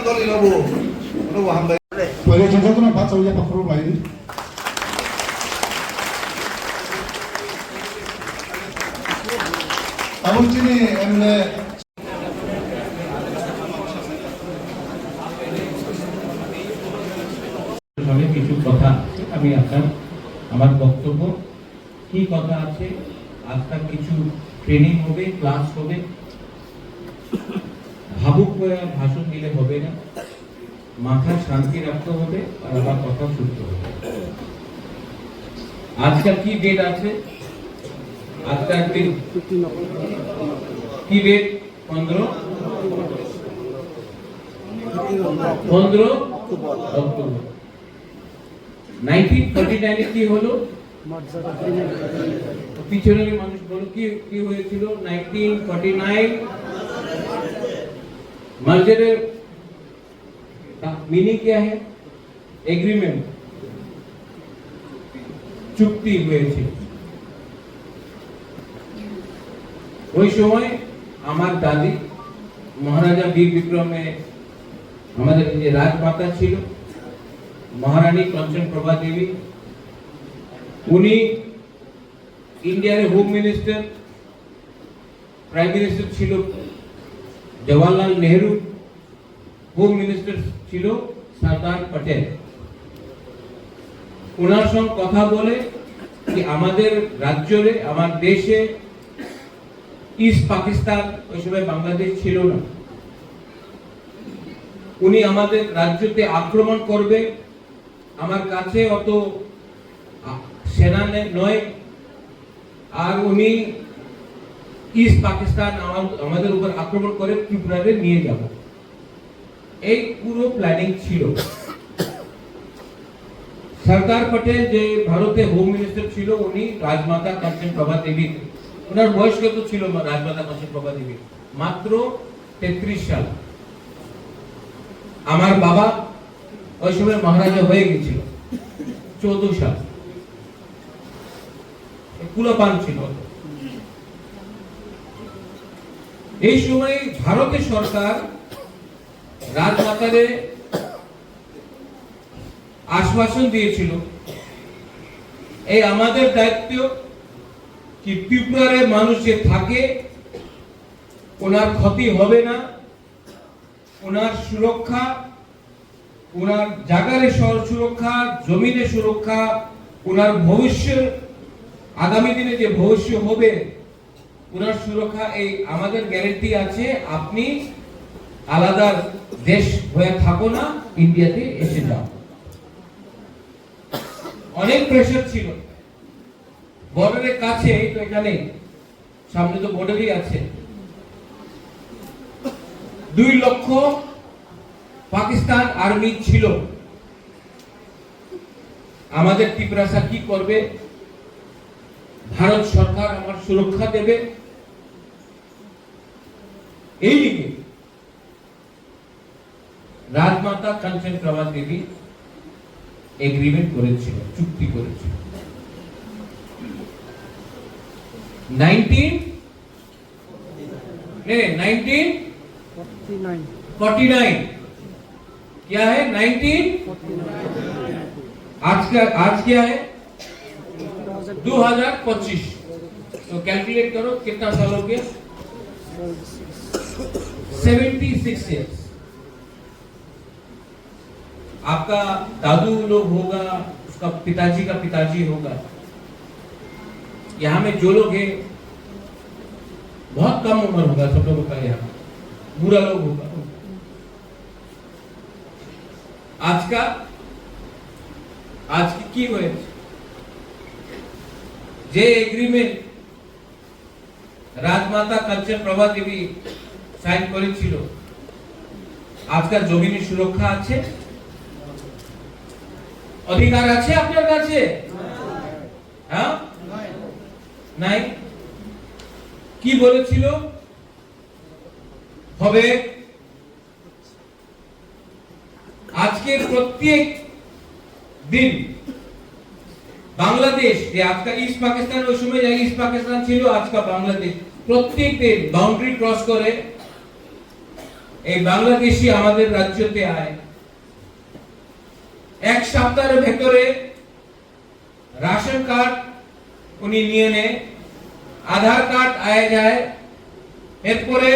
kali labu. Ano waham bay. Pwede dyan ko na ba? Sa uya pa kuro ba yun? Abang sini, emle. কিছু কথা আমি আপনার আমার বক্তব্য কি কথা আছে আজকাল কিছু ট্রেনিং হবে ক্লাস হবে ভাবুক হয়ে ভাষণ দিলে হবে না মাথা শান্তি রাখতে হবে আর আবার কথা শুনতে হবে আজকাল কি ডেট আছে আজকাল দিন কি ডেট 15 অক্টোবর 1949 কি হলো পিছনের মানুষ বলো কি কি হয়েছিল 1949 मर्जर का मीनिंग क्या है एग्रीमेंट চুক্তি হয়েছিল ওই সময় আমার দাদি মহারাজা বীর বিক্রমে আমাদের যে রাজমাতা ছিল মহারানী কাঞ্চন প্রভা দেবী উনি ইন্ডিয়ার হোম মিনিস্টার প্রাইম মিনিস্টার ছিল জওয়াহরলাল নেহরু হোম মিনিস্টার ছিল সরদার পটেল ওনার সঙ্গে কথা বলে কি আমাদের রাজ্যে আমার দেশে ইস্ট পাকিস্তান ওই সময় বাংলাদেশ ছিল না উনি আমাদের রাজ্যতে আক্রমণ করবে আমার কাছে অত সেনা নয় আর উনি ইস্ট পাকিস্তান আমাদের উপর আক্রমণ করে ত্রিপুরাতে নিয়ে যাব এই পুরো প্ল্যানিং ছিল সরদার পটেল যে ভারতে হোম মিনিস্টার ছিল উনি রাজমাতা কাঞ্চন প্রভা দেবী ওনার বয়স কত ছিল রাজমাতা কাঞ্চন প্রভা দেবী মাত্র 33 সাল আমার বাবা ওই সময় মহারাজা হয়ে গেছিল 14 সাল কুলাপান ছিল এই সময় ভারতের সরকার রাজমাতারে আশ্বাসন দিয়েছিল এই আমাদের দায়িত্ব কি ত্রিপুরার মানুষ যে থাকে ওনার ক্ষতি হবে না ওনার সুরক্ষা ওনার জায়গার সুরক্ষা জমিনের সুরক্ষা ওনার ভবিষ্যৎ আগামী দিনে যে ভবিষ্যৎ হবে ওনার সুরক্ষা এই আমাদের গ্যারান্টি আছে আপনি আলাদা দেশ হয়ে থাকো না ইন্ডিয়াতে এসে যাও অনেক প্রেসার ছিল বর্ডারের কাছে তো এখানে সামনে তো বর্ডারই আছে 2 লক্ষ পাকিস্তান আর্মি ছিল আমাদের ত্রিপুরা কি করবে ভারত সরকার আমার সুরক্ষা দেবে এই লিগে রাজমাতা কাঞ্চন প্রভা দেবী এগ্রিমেন্ট করেছিল চুক্তি করেছিল 1949 क्या है 19 आज क्या है 2025 तो कैलकुलेट करो कितना साल हो गया 76 years आपका दादू लोग होगा उसका पिताजी का पिताजी होगा यहाँ में जो लोग हैं बहुत कम उम्र होगा सब लोगों का यहाँ बुरा लोग होगा आज की हुए যে এগ্রিমেন্ট রাজমাতা কাঞ্চন প্রভা দেবী সাইন করেছিল আজকাল জমিনের সুরক্ষা আছে অধিকার আছে আপনার কাছে হ্যাঁ নাই কি বলেছিল হবে আজকে প্রত্যেক দিন বাংলাদেশ যে আজকাল ইস্ট পাকিস্তান ওই সময় যে ইস্ট পাকিস্তান ছিল আজকাল বাংলাদেশ প্রত্যেক দিন বাউন্ডারি ক্রস করে এই বাংলাদেশি আমাদের রাজ্যতে আয়, এক সপ্তাহের ভেতরে রাশন কার্ড উনি নিয়ে নেয়, আধার কার্ড আয় যায়, এরপরে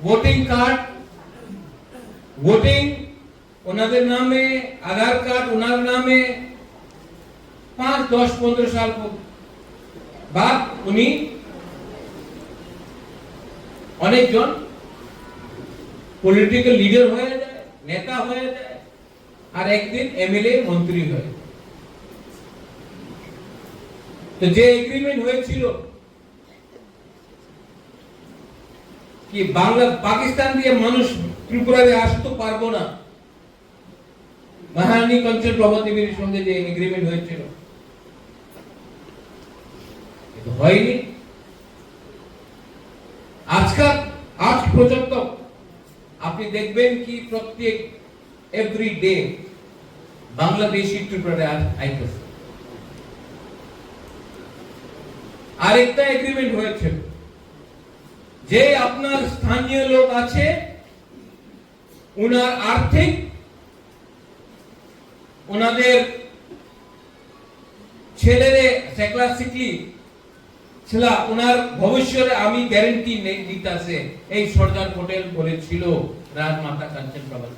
ভোটিং কার্ড, ভোটিং ওনাদের নামে, আধার কার্ড ওনার নামে, 5, 10, 15 সাল বাদ উনি অনেকজন পলিটিক্যাল লিডার হয়ে যায়, নেতা হয়ে যায়, আর একদিন এমএলএ মন্ত্রী হয়ে। তো যে এগ্রিমেন্ট হয়েছিল কি পাকিস্তান দিয়ে মানুষ ত্রিপুরাতে আসতে পারবো না, মহারানী কাঞ্চন প্রভা দেবীর সঙ্গে যে এগ্রিমেন্ট হয়েছিল হয়নি। আজ পর্যন্ত আপনি দেখবেন কি প্রত্যেক এভরি ডে বাংলাদেশি ত্রিপুরাতে আইতেছে। আরেকটা এগ্রিমেন্ট হয়েছে যে আপনার স্থানীয় লোক আছে, উনার আর্থিক, ওনাদের ছেলেরে সাইকোলজিক্যালি ছেলা ওনার ভবিষ্যতে আমি গ্যারান্টি নেই দিতাছে, এই সর্দার পটেল বলেছিল রাজমাতা কাঞ্চন প্রভা।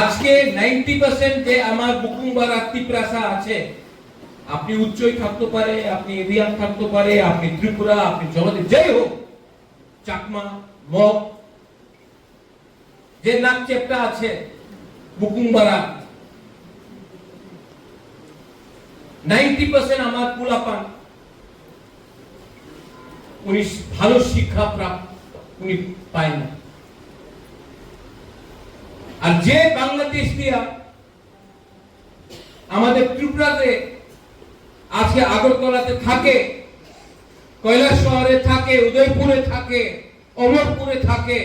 আজকে 90% যে আমার বুকুমবারা ত্রিপুরাসা আছে, আপনি উচ্চই থাকতে পারে, আপনি এরিয়াম থাকতে পারে, আপনি ত্রিপুরা, আপনি জগতে যাই হোক, চাকমা, মগ, যে নাক চেপটা আছে বুকুমবারা, 90% আমার পুলাপান উনি ভালো শিক্ষা প্রাপ্ত উনি পায় না। আর যে বাংলাদেশ দিয়া আমাদের ত্রিপুরাতে আজকে আগরতলাতে থাকে, কৈলাস শহরে থাকে, উদয়পুরে থাকে, অমরপুরে থাকে,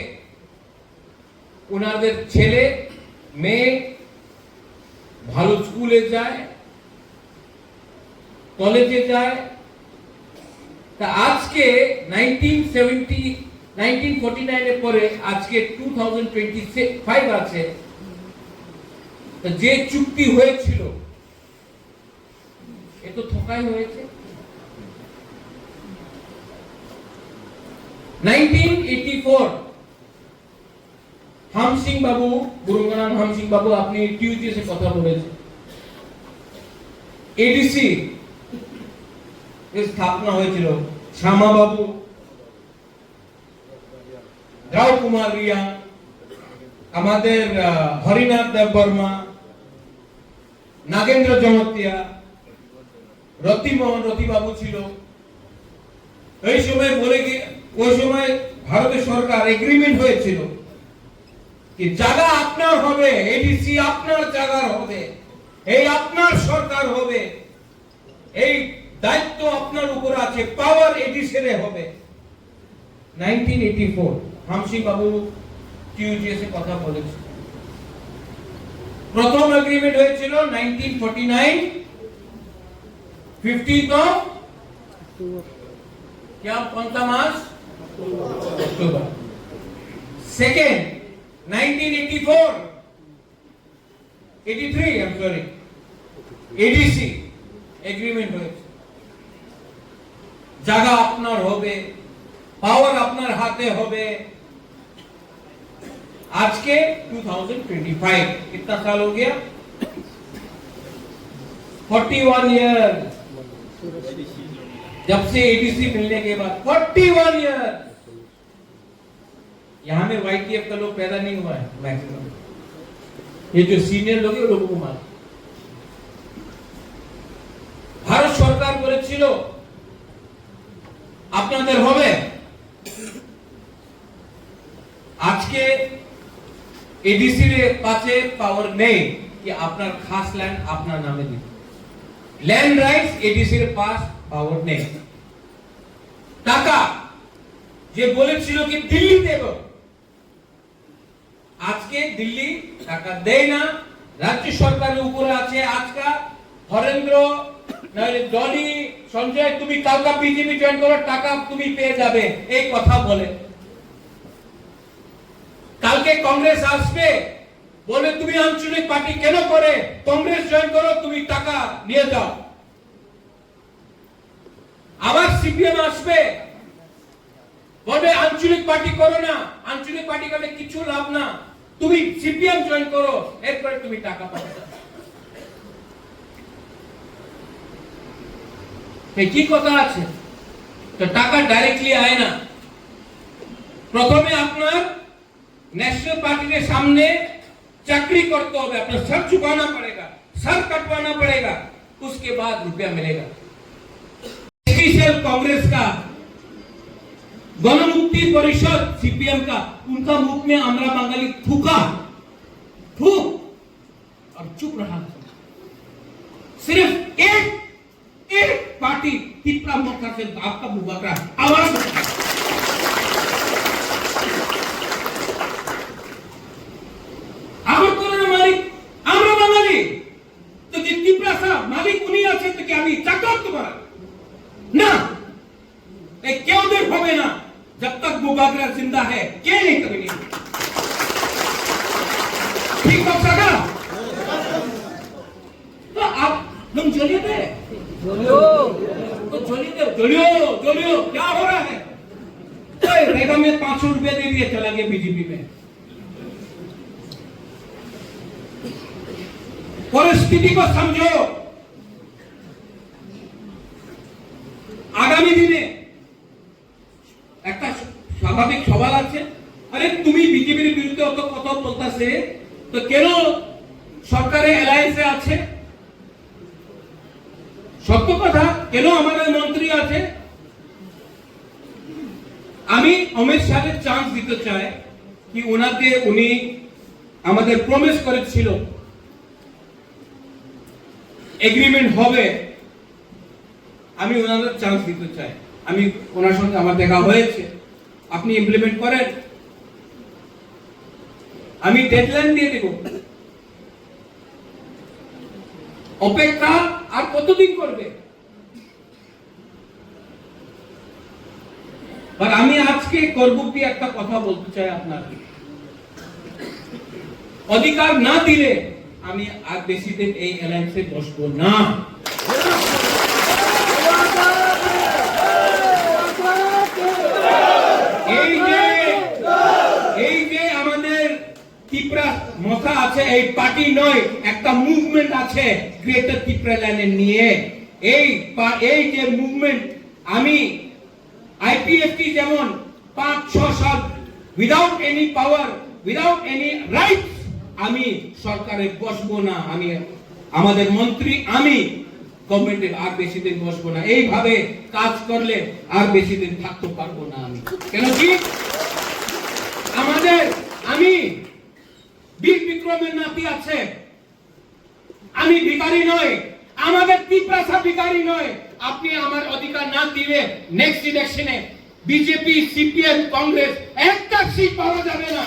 ওনাদের ছেলে মেয়ে ভালো স্কুলে যায়, কলেজে যায়। তা আজকে 1949 এর পরে আজকে 2025 আছে, যে চুক্তি হয়েছিল এ তো ঠকাই হয়েছে। 1984 হাম সিং বাবু, গুরুঙ্গানাম হাম সিং বাবু, আপনি টিউজিএস কথা বলেছেন, এডিসি স্থাপনা হয়েছিল, শ্যামা বাবু, রাও কুমার রিয়া, আমাদের হরিনাথ দেব বর্মা, নাগেন্দ্র জমতিয়া, রতিমোহন রতিবাবু ছিল। এই সময় বলে কি ওই সময় ভারতের সরকার এগ্রিমেন্ট হয়েছিল কি জায়গা আপনার হবে, এডিসি আপনার জায়গার হবে, এই আপনার সরকার হবে, এই দায়িত্ব আপনার উপর আছে, পাওয়ার এডিসি হবে। 1984 হামসিং বাবু টিউজিএস এ কথা বলেছে। প্রথম এগ্রিমেন্ট হয়েছিল 1949 15th of क्या कौन सा मास October. Second 1984 83 I am sorry ADC agreement হয়েছে, জায়গা আপনার হবে, পাওয়ার আপনার হাতে হবে। आज के 2025 कितना साल हो गया, 41 ईयर जब से एडीसी मिलने के बाद, 41 ईयर। यहां में वाईटीएफ का लोग पैदा नहीं हुआ है मैक्सिमम, ये जो सीनियर लोग हैं लोगों को मार। भारत सरकार বলেছিল আপনাদের হবে, আজকে एडीसी रे पाचे पावर नहीं कि আপনার খাস ল্যান্ড আপনার নামে দিতে, ল্যান্ড রাইটস এডিসি এর পাস পাওয়ার নেই। টাকা যে বলেছিল কি দিল্লি দেব, আজকে দিল্লি টাকা দেয় না, রাজ্য সরকারের উপরে আছে। আজকে হরেন্দ্র নাহলে ডলি সঞ্জয় তুমি কালকা বিজেপি জয়েন করো, টাকা তুমি পেয়ে যাবে, এই কথা বলে। কালকে কংগ্রেস আসবে, বলে তুমি আঞ্চলিক পার্টি কেন করে কংগ্রেস জয়েন করো, তুমি টাকা নিয়ে যাও। আবার সিপিএম আসবে, বলবে আঞ্চলিক পার্টি করো না, আঞ্চলিক পার্টি করলে কিছু লাভ না, তুমি সিপিএম জয়েন করো, এরপরে তুমি টাকা পাবে। কি কথা আছে? তো টাকা ডাইরেক্টলি আয় না। প্রথমে আপনার नेशनल पार्टी के सामने चक्री करते हो, अपना सर झुकाना पड़ेगा, सर कटवाना पड़ेगा, उसके बाद रुपया मिलेगा। कांग्रेस का गणमुक्ति परिषद सीपीएम का, उनका मुख में आंध्रा बंगाली थूका, थूक और चुप रहा। सिर्फ एक पार्टी तिपरा मौका से आपका मुबाकरा आवाज उठाया। जब तक मुबाकरा जिंदा है क्या नहीं कभी नहीं ठीक हो सका। तो आप लोग जोड़िए थे, जोड़ियो क्या हो रहा है? रेगा में 500 रुपया दे दिए, चला गया बीजेपी में। परिस्थिति को समझो। आगामी दिने একটা স্বাভাবিক সওয়াল আছে, আরে তুমি বিজেপির বিরুদ্ধে অত কথা বলতাছে, তো কেন সরকারে অ্যালায়েন্সে আছে? সত্য কথা, কেন আমাদের মন্ত্রী আছে? আমি অমিত শাহের চান্স দিতে চাই কি উনি আমাদের প্রমিস করেছিল এগ্রিমেন্ট হবে, আমি ওনাদের চান্স দিতে চাই। আমি ওনার সঙ্গে আমার দেখা হয়েছে, আপনি ইমপ্লিমেন্ট করেন, আমি ডেডলাইন দিয়ে দেব। অপেক্ষা আর কতদিন করবে? আর আমি আজকে করবুকি একটা কথা বলতে চাই আপনাকে, অধিকার না দিলে আমি আর বেশি দিন এই অ্যালায়েন্সে বসবো না। ত্রিপুরা মশা আছে, এই পার্টি নয়, একটা মুভমেন্ট আছে গ্রেটার ত্রিপুরা ল্যান্ড নিয়ে। এই যে মুভমেন্ট, আমি আইপিএফটি যেমন 5-6 সাল উইদাউট এনি পাওয়ার, উইদাউট এনি রাইটস আমি সরকারে বসবো না। আমি আমাদের মন্ত্রী, আমি গভর্নমেন্টে আর বেশি দিন বসবো না। এইভাবে কাজ করলে আর বেশি দিন থাকতে পারবো না আমি। কেন কি আমাদের, আমি বীর বিক্রমের নাতি আছে, আমি ভিখারি নয়, আমাদের ত্রিপুরা ভিখারি নয়। আপনি আমার অধিকার না দিলে নেক্সট ইলেকশনে বিজেপি, সিপিএম, কংগ্রেস একটা সিট পাওয়া যাবে না।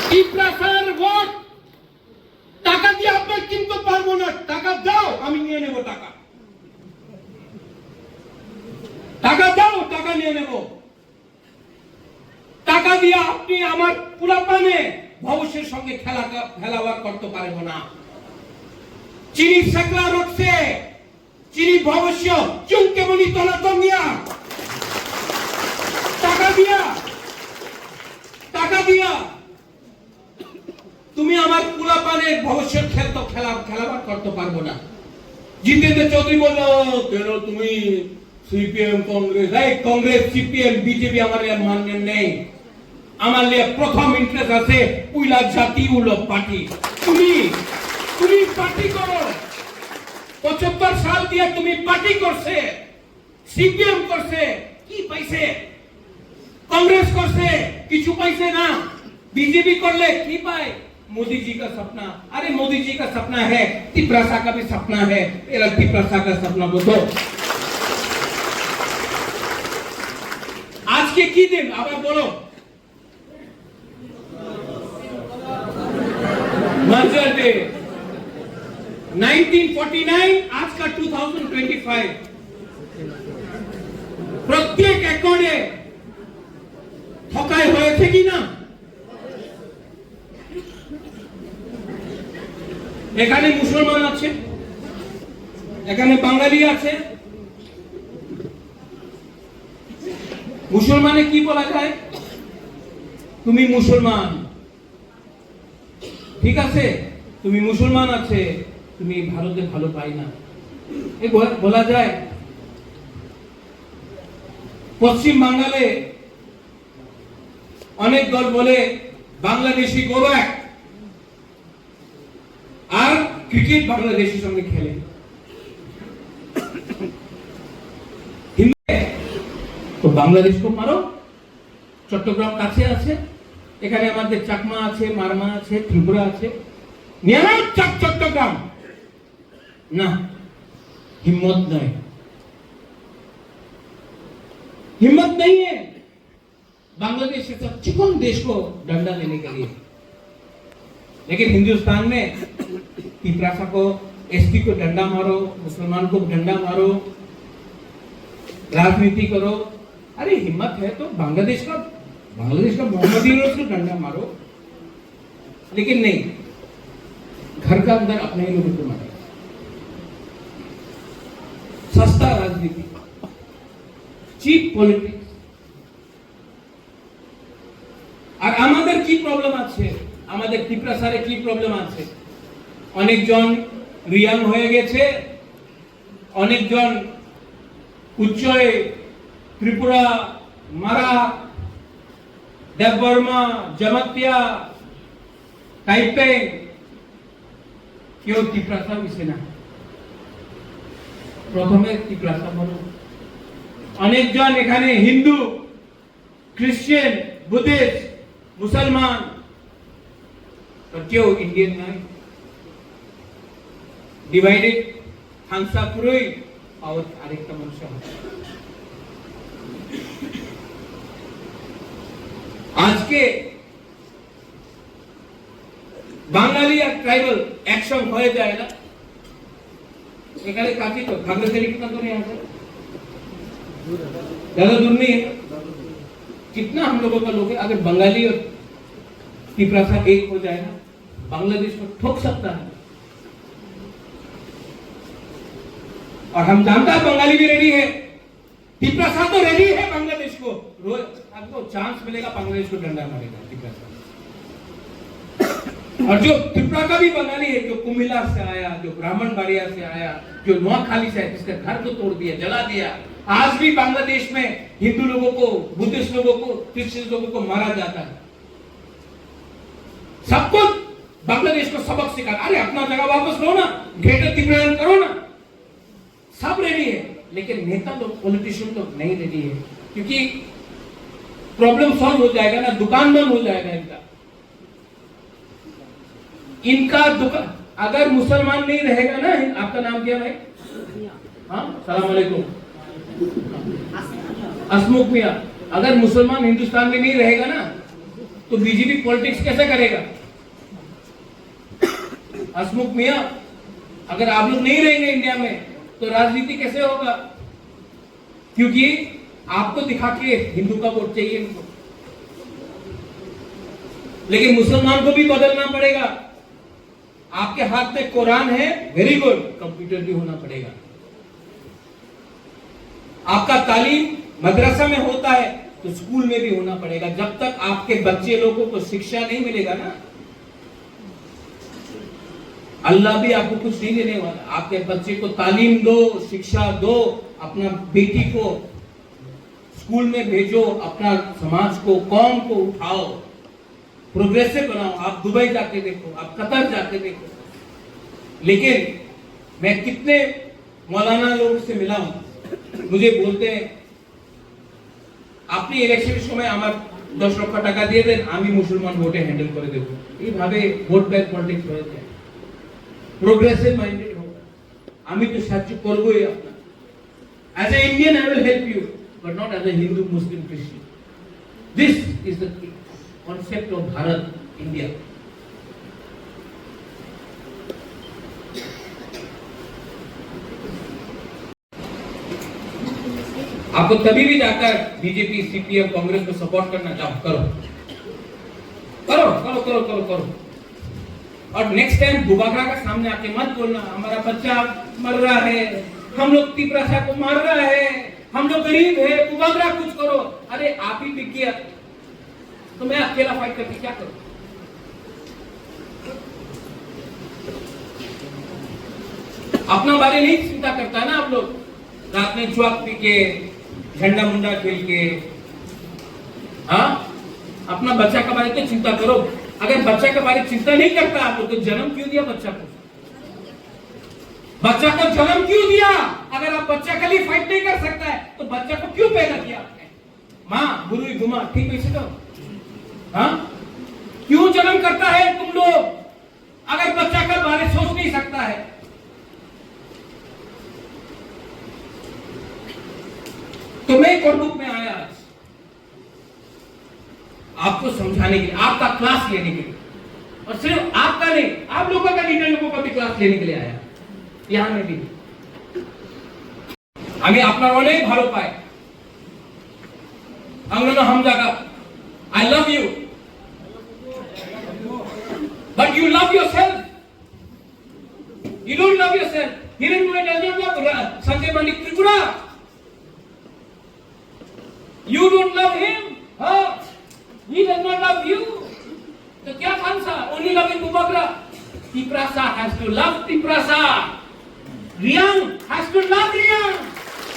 ত্রিপুরার ভোট টাকা দিয়ে আপনি কিনতে পারবো না। টাকা দাও, আমি নিয়ে নেব টাকা। টাকা দাও, টাকা নিয়ে নেব। টাকা দিয়ে আপনি আমার পুরাপানে ভবিষ্যের সঙ্গে খেলাবার করতে পারবো না। চিনি সেকলা রটছে, চিনি ভবিষ্য চুনকে মনি তোলা তমিয়া টাকা দিয়া তুমি আমার পুরাপানের ভবিষ্যৎ খেলাবার করতে পারবো না। জিতেন্দ্র চৌধুরী বললো, কেন তুমি সিপিএম কংগ্রেস সিপিএম বিজেপি আমার মান্য নেই, আমার প্রথম ইন্টারেস্ট আছে উইলা জাতি উলো পার্টি। তুমি পার্টি করো, 75 সাল দিয়ে তুমি পার্টি করছে, সিপিএম করছে, কি পাইছে? কংগ্রেস করছে, কিছু পাইছে না। बीजेपी करले की पाए? मोदी जी का सपना। अरे मोदी जी का सपना है, तिपरासा का भी सपना है। मेरा तिपरासा का सपना बोलो। आज के की दिन अब बोलो, मर्जर डे 1949, आज का 2025। प्रत्येक एकड़े ঠকাই হয়েছে কি না? এখানে মুসলমান আছে, এখানে বাঙালি আছে। মুসলমানে কি বলা যায়? তুমি মুসলমান, ঠিক আছে, তুমি মুসলমান আছে, তুমি ভারতে ভালো পাই না, এ বলা যায়। পশ্চিম বাংলায় অনেক দল বলে বাংলাদেশি গোল এক, আর ক্রিকেট বাংলাদেশের সঙ্গে খেলে। তো বাংলাদেশকে মারো, চট্টগ্রাম কাছে আছে, এখানে আমাদের চাকমা আছে, মারমা আছে, ত্রিপুরা আছে, নিয়ে নাও চট্টগ্রাম। না, हिम्मत नहीं, हिम्मत नहीं है बांग्लादेश जैसा चिकन देश को डंडा लेने के लिए। लेकिन हिंदुस्तान में पिपरासा को, एसटी को डंडा मारो, मुसलमान को डंडा मारो, राजनीति करो। अरे हिम्मत है तो बांग्लादेश का मोहम्मदी रोज को डंडा मारो, लेकिन नहीं, घर का अंदर अपने ही लोगों को मारो। सस्ता राजनीति, चीप पॉलिटिक्स। আর আমাদের কি প্রবলেম আছে? আমাদের ত্রিপুরাসারে কি প্রবলেম আছে? অনেকজন রিয়াং হয়ে গেছে, অনেকজন উচ্চয়ে ত্রিপুরা, মারা, দেববর্মা, জমাতিয়া, টাইপে, কেউ ত্রিপুরাসা মিশে না। প্রথমে ত্রিপুরাসা বলো। অনেকজন এখানে হিন্দু, খ্রিস্টান, বুদ্ধিস্ট, মুসলমান, কেউ ইন্ডিয়ান নয়। ডিভাইডেড হাংসা পুরোই আর আরেকটা মানুষ। আজকে বাঙালি আর ট্রাইবাল একসঙ্গ হয়ে যায় না। এখানে काफी तो खागड़ाछड़ी कितना दूर है यहाँ से? ज्यादा दूर नहीं है। कितना हम लोगों का लोग है, अगर बंगाली और तिपरासा एक हो जाए ना, बांग्लादेश को ठोक सकता है। और हम जानता है बंगाली भी रेडी है, तिपरासा तो रेडी है बांग्लादेश को। रोज आपको चांस मिलेगा, बांग्लादेश को डंडा मारेगा तिपरासा। और जो त्रिपुरा का भी बंगाली है, जो कुमिला से आया, जो ब्राह्मण बाड़िया से आया, जो नोआखाली से आया, जिसका घर को तोड़ दिया, जला दिया, आज भी बांग्लादेश में हिंदू लोगों को, बुद्धिस्ट लोगों को, क्रिश्चियन लोगों को मारा जाता है। सबको बांग्लादेश को सबक सिखा, अरे अपना जगह वापस लो ना, ग्रेटर त्रिपुरा करो ना। सब रेडी है, लेकिन नेता लोग, पॉलिटिशियन लोग नहीं रेडी है, क्योंकि प्रॉब्लम सॉल्व हो जाएगा ना, दुकान बंद हो जाएगा इनका दुकान। अगर मुसलमान नहीं रहेगा ना, आपका नाम क्या भाई? हाँ, सलाम अलैकुम। हसमुख मियां। अगर मुसलमान हिंदुस्तान में नहीं रहेगा ना, तो बीजेपी पॉलिटिक्स कैसे करेगा? हसमुख मियां, अगर आप लोग नहीं रहेंगे इंडिया में, तो राजनीति कैसे होगा? क्योंकि आपको दिखा के हिंदू का वोट चाहिए इनको, लेकिन मुसलमान को भी बदलना पड़ेगा। आपके हाथ में कुरान है, वेरी गुड, कंप्यूटर भी होना पड़ेगा। आपका तालीम मदरसा में होता है, तो स्कूल में भी होना पड़ेगा। जब तक आपके बच्चे लोगों को शिक्षा नहीं मिलेगा ना, अल्लाह भी आपको कुछ नहीं देने वाला। आपके बच्चे को तालीम दो, शिक्षा दो, अपना बेटी को स्कूल में भेजो, अपना समाज को, कौम को उठाओ, प्रोग्रेसिव बनाओ। आप दुबई जाके देखो, आप कतर जाके देखो। लेकिन मैं कितने मौलाना लोगों से मिला हूं, मुझे बोलते हैं আপনি ইলেকশনের সময় আমার 10 লক্ষ টাকা দিয়ে দেন, আমি মুসলমান ভোটে হ্যান্ডেল করে দেব। এইভাবে ভোট ব্যাংক পলিটিক্স হয়ে যায়। প্রোগ্রেসিভ মাইন্ডেড হোক, আমি তো সাহায্য করবই আপনার। As a Indian I will help you, but not as a Hindu, Muslim, Christian. This is the concept of Bharat, India. आपको तभी भी जाकर बीजेपी सीपीएम कांग्रेस को सपोर्ट करना चाहो, करो करो करो करो करो करो। और नेक्स्ट टाइम बुबागरा का सामने आके मत बोलना हमारा बच्चा मर रहा है, हम लोग तिपरासा को मार रहा है, हम लोग गरीब है, बुबागरा कुछ करो। अरे आप ही बिक गया तो मैं अकेला फाइट करके क्या करूं? अपना बारे नहीं चिंता करता है ना आप लोग, रात में जुआ पी के झंडा मुंडा खेल के। हाँ, अपना बच्चा के बारे तो चिंता करो। अगर बच्चा के बारे चिंता नहीं करता आप लोग तो जन्म क्यों दिया बच्चा को? बच्चा को जन्म क्यों दिया? अगर आप बच्चा के लिए फाइट नहीं कर सकता है तो बच्चा को क्यों पैदा किया आपने? माँ गुरु घुमा ठीक वैसे तो हाँ, क्यों जन्म करता है तुम लोग अगर बच्चा का बारे सोच नहीं सकता है? तो मैं कोर्ट बुक में आया आज आपको समझाने के लिए, आपका क्लास लेने के लिए, और सिर्फ आपका नहीं आप लोगों का लीडर लोगों का भी क्लास लेने के लिए आया यहां में भी। আমি আপনার অনেক ভালো পাই, अंगना हम जागा I love you, but you love yourself. You don't love yourself. Hiranmaya does not love Sanjay Malik Tripura. You don't love him. Huh? He does not love you. तो क्या खानसा? Only loving Bubagra. Tiprasa has to love Tiprasa. Riyang has to love Riyang.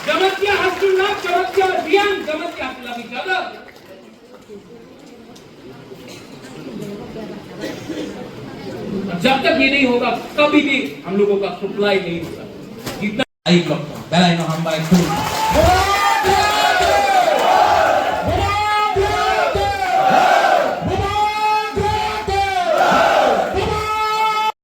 Jamatya has to love Jamatya. Riyang, Jamatya has to love each other. जब तक ये नहीं होगा कभी भी हम लोगों का सप्लाई नहीं होगा। जितना बेल आइकन हम बाय